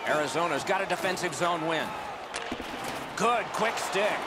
Arizona's got a defensive zone win. Good quick stick.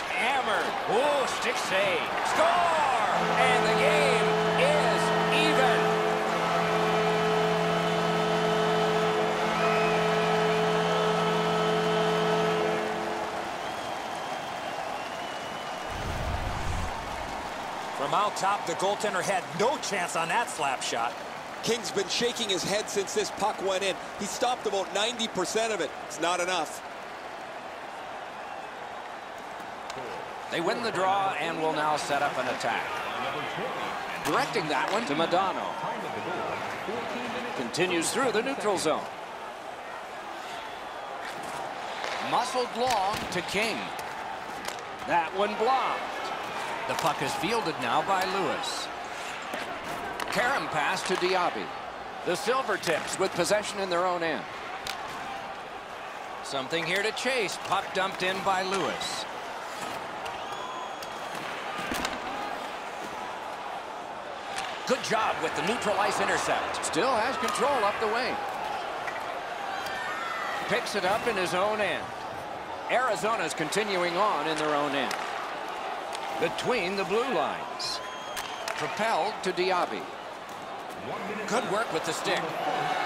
Hammered. Ooh, stick save. Score! And the game is even. From out top, the goaltender had no chance on that slap shot. King's been shaking his head since this puck went in. He stopped about 90% of it. It's not enough. They win the draw and will now set up an attack. Directing that one to Madonna. Continues through the neutral zone. Muscled long to King. That one blocked. The puck is fielded now by Lewis. Carom pass to Diaby. The Silvertips with possession in their own end. Something here to chase. Puck dumped in by Lewis. Good job with the neutral ice intercept. Still has control up the wing. Picks it up in his own end. Arizona's continuing on in their own end. Between the blue lines. Propelled to Diaby. Good work with the stick.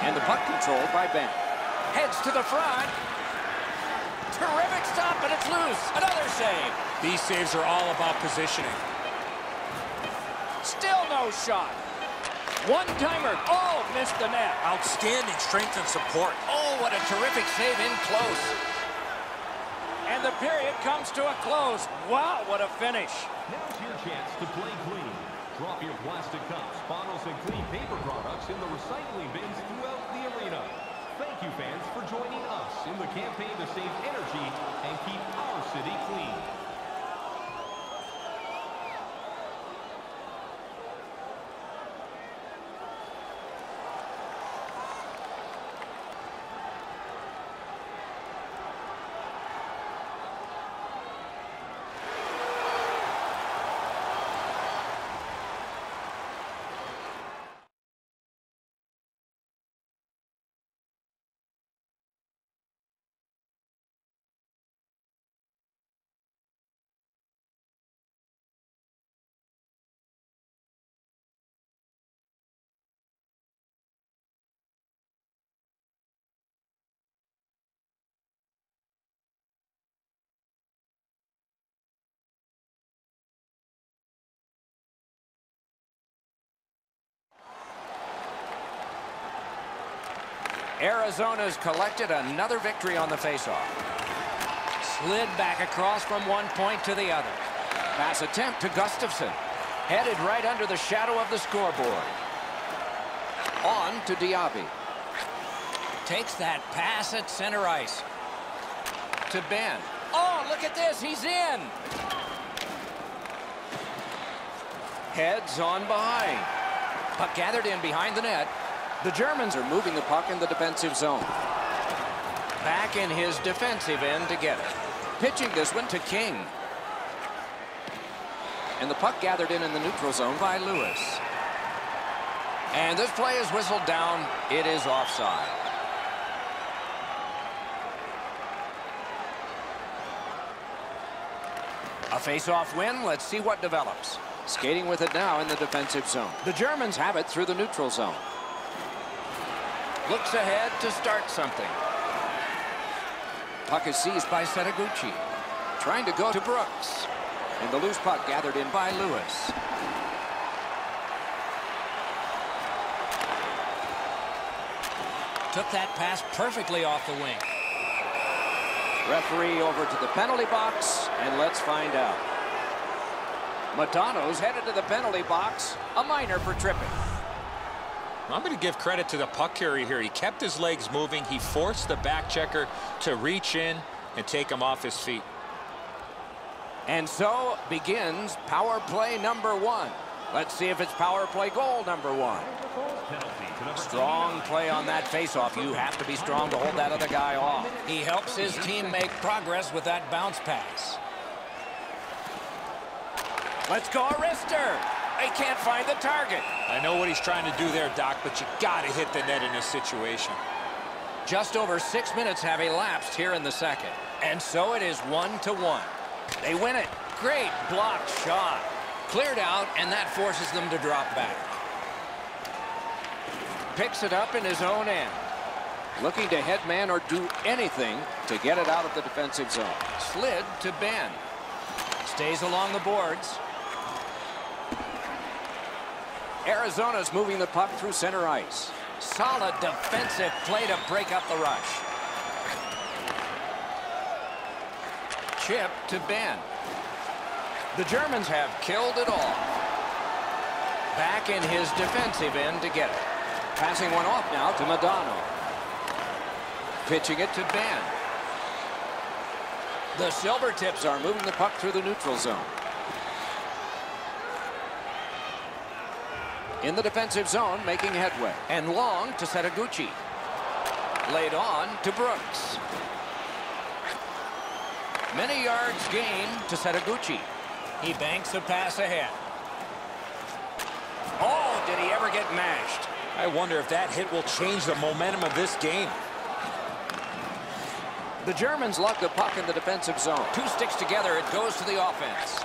And the puck controlled by Ben. Heads to the front. Terrific stop, but it's loose. Another save. These saves are all about positioning. Still no shot. One-timer. Oh, missed the net. Outstanding strength and support. Oh, what a terrific save in close. And the period comes to a close. Wow, what a finish. Now's your chance to play clean. Drop your plastic cups, bottles, and clean paper products in the recycling bins throughout the arena. Thank you, fans, for joining us in the campaign to save energy and keep our city clean. Arizona's collected another victory on the faceoff. Slid back across from one point to the other. Pass attempt to Gustafsson. Headed right under the shadow of the scoreboard. On to Diaby. Takes that pass at center ice. To Ben. Oh, look at this. He's in. Heads on behind. Puck gathered in behind the net. The Germans are moving the puck in the defensive zone. Back in his defensive end to get it. Pitching this one to King. And the puck gathered in the neutral zone by Lewis. And this play is whistled down. It is offside. A face-off win. Let's see what develops. Skating with it now in the defensive zone. The Germans have it through the neutral zone. Looks ahead to start something. Puck is seized by Setaguchi. Trying to go to Brooks. And the loose puck gathered in by Lewis. Took that pass perfectly off the wing. Referee over to the penalty box, and let's find out. Madonna's headed to the penalty box. A minor for tripping. I'm going to give credit to the puck carrier here. He kept his legs moving. He forced the back checker to reach in and take him off his feet. And so begins power play number one. Let's see if it's power play goal number one. Strong play on that faceoff. You have to be strong to hold that other guy off. He helps his team make progress with that bounce pass. Let's go, Arister. He can't find the target. I know what he's trying to do there, Doc, but you got to hit the net in this situation. Just over 6 minutes have elapsed here in the second. And so it is 1-1. They win it. Great blocked shot. Cleared out, and that forces them to drop back. Picks it up in his own end. Looking to head man or do anything to get it out of the defensive zone. Slid to Ben. Stays along the boards. Arizona's moving the puck through center ice. Solid defensive play to break up the rush. Chip to Ben. The Germans have killed it all. Back in his defensive end to get it. Passing one off now to Madonna. Pitching it to Ben. The Silvertips are moving the puck through the neutral zone. In the defensive zone, making headway. And long to Setaguchi. Laid on to Brooks. Many yards gained to Setaguchi. He banks a pass ahead. Oh, did he ever get mashed? I wonder if that hit will change the momentum of this game. The Germans lug the puck in the defensive zone. Two sticks together, it goes to the offense.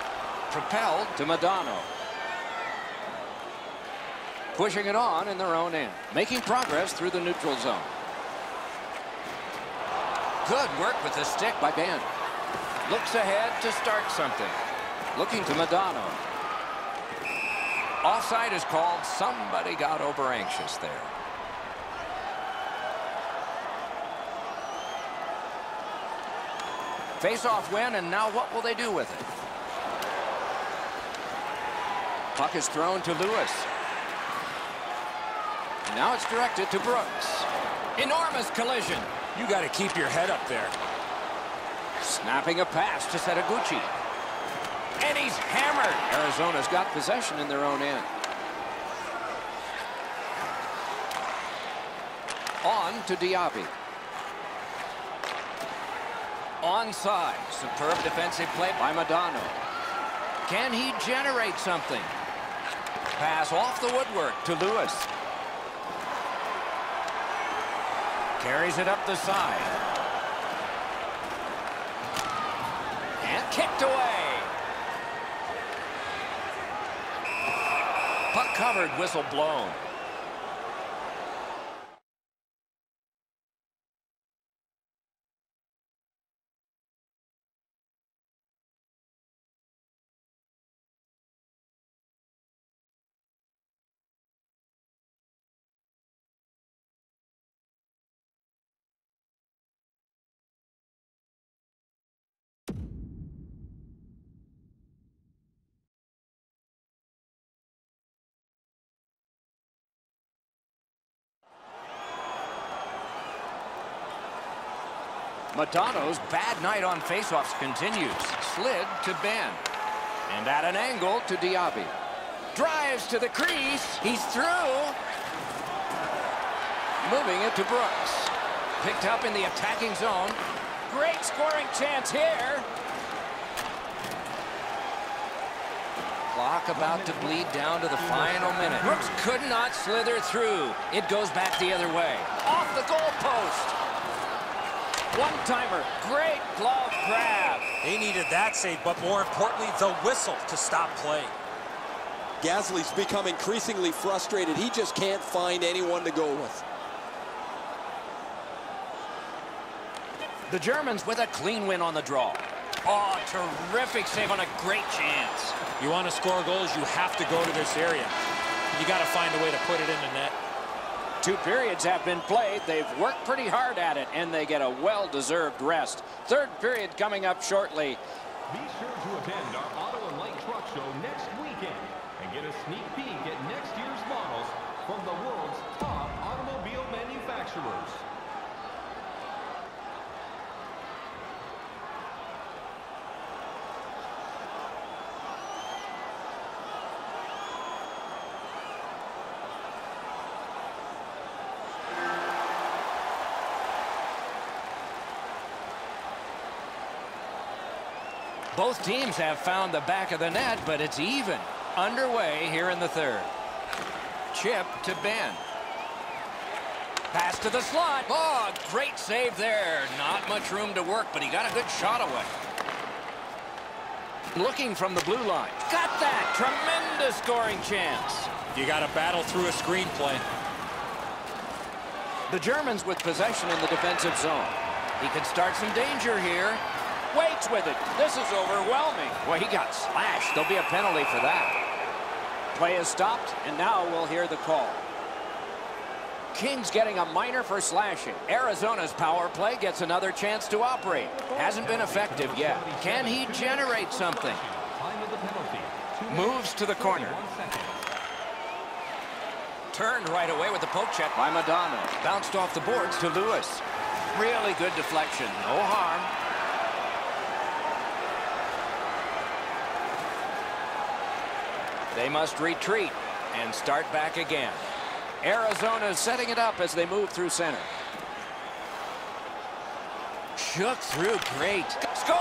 Propelled to Madonna. Pushing it on in their own end. Making progress through the neutral zone. Good work with the stick by Ben. Looks ahead to start something. Looking to Madonna. Offside is called. Somebody got over anxious there. Face-off win, and now what will they do with it? Puck is thrown to Lewis. Now it's directed to Brooks. Enormous collision. You got to keep your head up there. Snapping a pass to Setaguchi. And he's hammered. Arizona's got possession in their own end. On to Diaby. Onside. Superb defensive play by Madonna. Can he generate something? Pass off the woodwork to Lewis. Carries it up the side. And kicked away. Puck covered, whistle blown. Madonna's bad night on faceoffs continues. Slid to Ben. And at an angle to Diaby. Drives to the crease. He's through. Moving it to Brooks. Picked up in the attacking zone. Great scoring chance here. Clock about to bleed down to the final minute. Brooks could not slither through. It goes back the other way. Off the goal post. One-timer. Great glove grab. They needed that save, but more importantly, the whistle to stop play. Gasly's become increasingly frustrated. He just can't find anyone to go with. The Germans with a clean win on the draw. Oh, terrific save on a great chance. You want to score goals, you have to go to this area. You got to find a way to put it in the net. 2 periods have been played. They've worked pretty hard at it, and they get a well-deserved rest. 3rd period coming up shortly. Be sure to attend our Auto and Light Truck Show next weekend and get a sneak peek at next year's models from the world's top automobile manufacturers. Both teams have found the back of the net, but it's even. underway here in the third. Chip to Ben. Pass to the slot. Oh, great save there. Not much room to work, but he got a good shot away. Looking from the blue line. Got that. Tremendous scoring chance. You got to battle through a screenplay. The Germans with possession in the defensive zone. He could start some danger here. Waits with it. This is overwhelming. Well, he got slashed. There'll be a penalty for that. Play is stopped, and now we'll hear the call. Kings getting a minor for slashing. Arizona's power play gets another chance to operate. Hasn't been effective yet. Can he generate something? Moves to the corner. Turned right away with the poke check by Madonna. Bounced off the boards to Lewis. Really good deflection. No harm. They must retreat and start back again. Arizona's setting it up as they move through center. Shook through great. Score!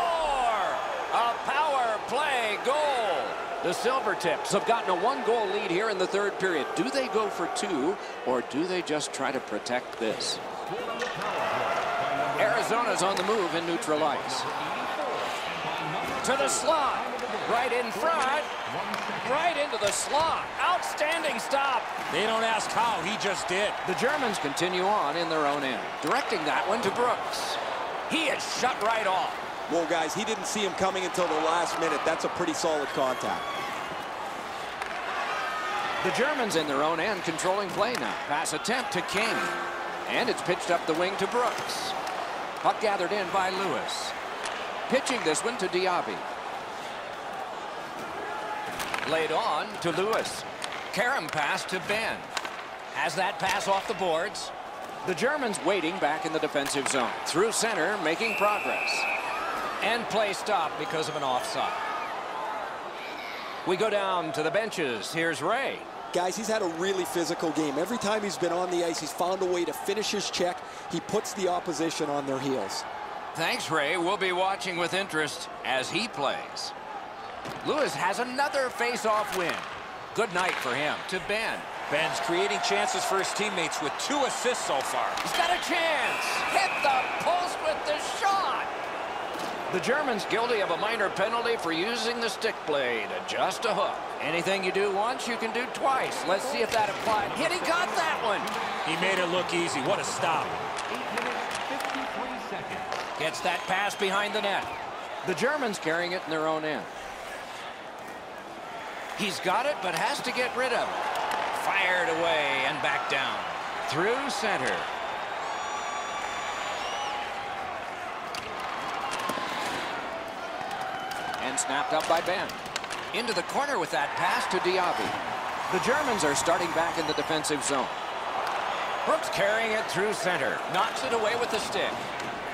A power play goal. The Silvertips have gotten a 1-goal lead here in the third period. Do they go for 2, or do they just try to protect this? Arizona's on the move in neutral ice. To the slot. Right in front. Right into the slot. Outstanding stop. They don't ask how, he just did. The Germans continue on in their own end. Directing that one to Brooks. He is shut right off. Well, guys, he didn't see him coming until the last minute. That's a pretty solid contact. The Germans in their own end controlling play now. Pass attempt to King. And it's pitched up the wing to Brooks. Puck gathered in by Lewis. Pitching this one to Diaby. Laid on to Lewis. Karam pass to Ben. Has that pass off the boards. The Germans waiting back in the defensive zone. Through center, making progress. And play stopped because of an offside. We go down to the benches. Here's Ray. Guys, he's had a really physical game. Every time he's been on the ice, he's found a way to finish his check. He puts the opposition on their heels. Thanks, Ray. We'll be watching with interest as he plays. Lewis has another face-off win. Good night for him. To Ben. Ben's creating chances for his teammates with 2 assists so far. He's got a chance. Hit the post with the shot. The Germans guilty of a minor penalty for using the stick blade. Just a hook. Anything you do once, you can do twice. Let's see if that applied. Hit, he got that one. He made it look easy. What a stop. 8 minutes, 53 seconds. Gets that pass behind the net. The Germans carrying it in their own end. He's got it, but has to get rid of it. Fired away and back down. Through center. And snapped up by Ben. Into the corner with that pass to Diaby. The Germans are starting back in the defensive zone. Brooks carrying it through center. Knocks it away with the stick.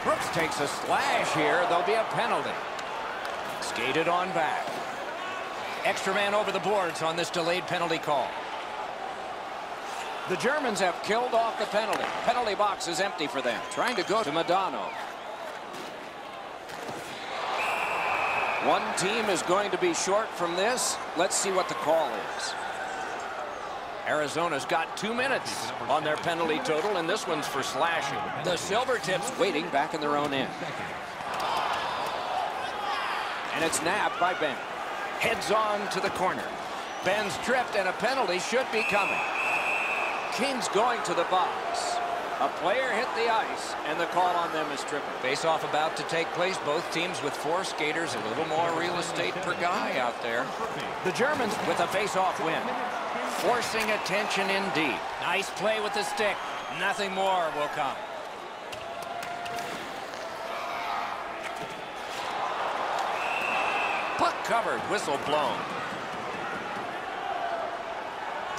Brooks takes a slash here. There'll be a penalty. Skated on back. Extra man over the boards on this delayed penalty call. The Germans have killed off the penalty. Penalty box is empty for them. Trying to go to Madonna. One team is going to be short from this. Let's see what the call is. Arizona's got 2 minutes on their penalty total, and this one's for slashing. The Silvertips waiting back in their own end. And it's nabbed by Ben. Heads on to the corner. Ben's tripped, and a penalty should be coming. King's going to the box. A player hit the ice, and the call on them is tripping. Face-off about to take place. Both teams with 4 skaters, a little more real estate per guy out there. The Germans with a face-off win. Forcing attention in deep. Nice play with the stick. Nothing more will come. Puck covered, whistle blown.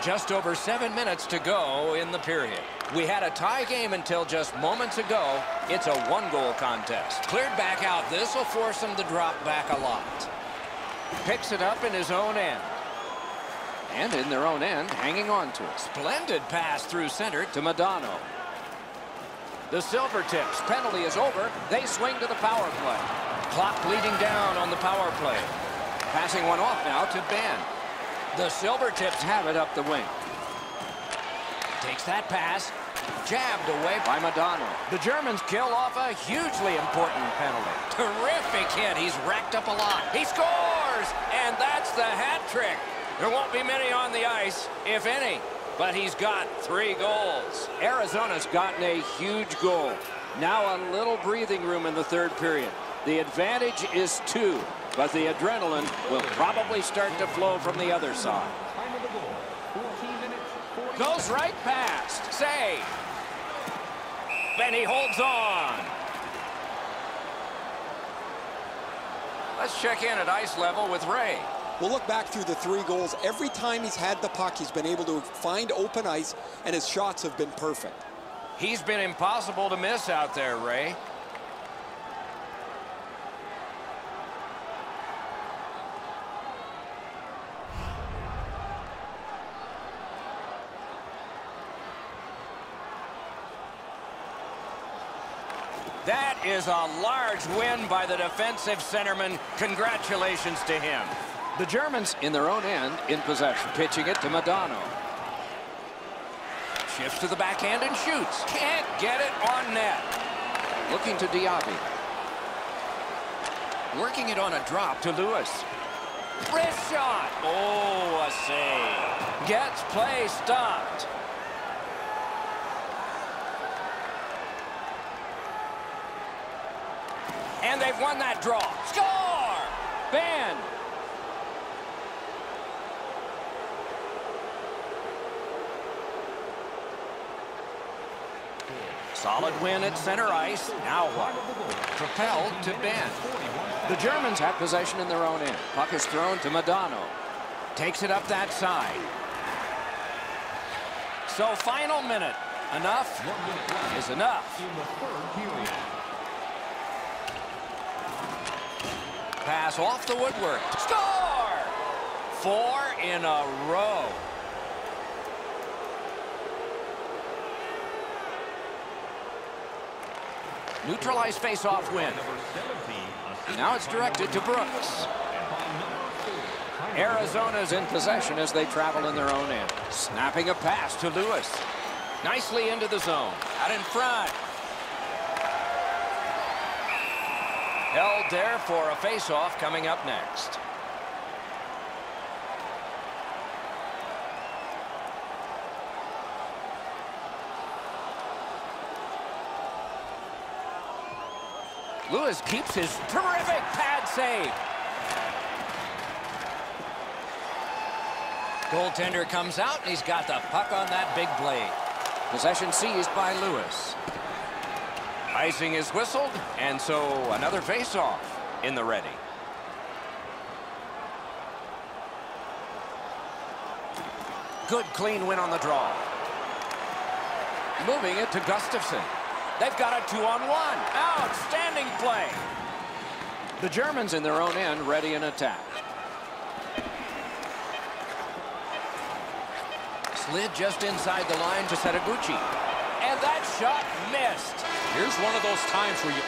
Just over 7 minutes to go in the period. We had a tie game until just moments ago. It's a 1-goal contest. Cleared back out. This will force him to drop back a lot. Picks it up in his own end. And in their own end, hanging on to it. Splendid pass through center to Madonna. The Silvertips penalty is over. They swing to the power play. Clock bleeding down on the power play. Passing one off now to Ben. The Silvertips have it up the wing. Takes that pass. Jabbed away by Madonna. The Germans kill off a hugely important penalty. Terrific hit. He's racked up a lot. He scores! And that's the hat trick. There won't be many on the ice, if any. But he's got 3 goals. Arizona's gotten a huge goal. Now a little breathing room in the third period. The advantage is 2, but the adrenaline will probably start to flow from the other side. Goes right past. Save. And he holds on. Let's check in at ice level with Ray. We'll look back through the 3 goals. Every time he's had the puck, he's been able to find open ice, and his shots have been perfect. He's been impossible to miss out there, Ray. That is a large win by the defensive centerman. Congratulations to him. The Germans in their own end in possession. Pitching it to Madonna. Shifts to the backhand and shoots. Can't get it on net. Looking to Diaby. Working it on a drop to Lewis. Wrist shot. Oh, a save. Gets play stopped. And they've won that draw. Score! Ben. Solid win at center ice. Now what? Propelled to Ben. The Germans have possession in their own end. Puck is thrown to Madonna. Takes it up that side. So final minute. Enough is enough. Pass off the woodwork. Score! 4 in a row. Neutralized face-off win. Now it's directed to Brooks. Arizona's in possession as they travel in their own end. Snapping a pass to Lewis. Nicely into the zone. Out in front. Held there for a face-off coming up next. Lewis keeps his terrific pad save. Goaltender comes out, and he's got the puck on that big blade. Possession seized by Lewis. Icing is whistled, and so another face-off in the ready. Good clean win on the draw. Moving it to Gustafsson. They've got a 2-on-1. Outstanding play. The Germans in their own end ready in attack. Slid just inside the line to Setaguchi. And that shot missed. Here's one of those times where you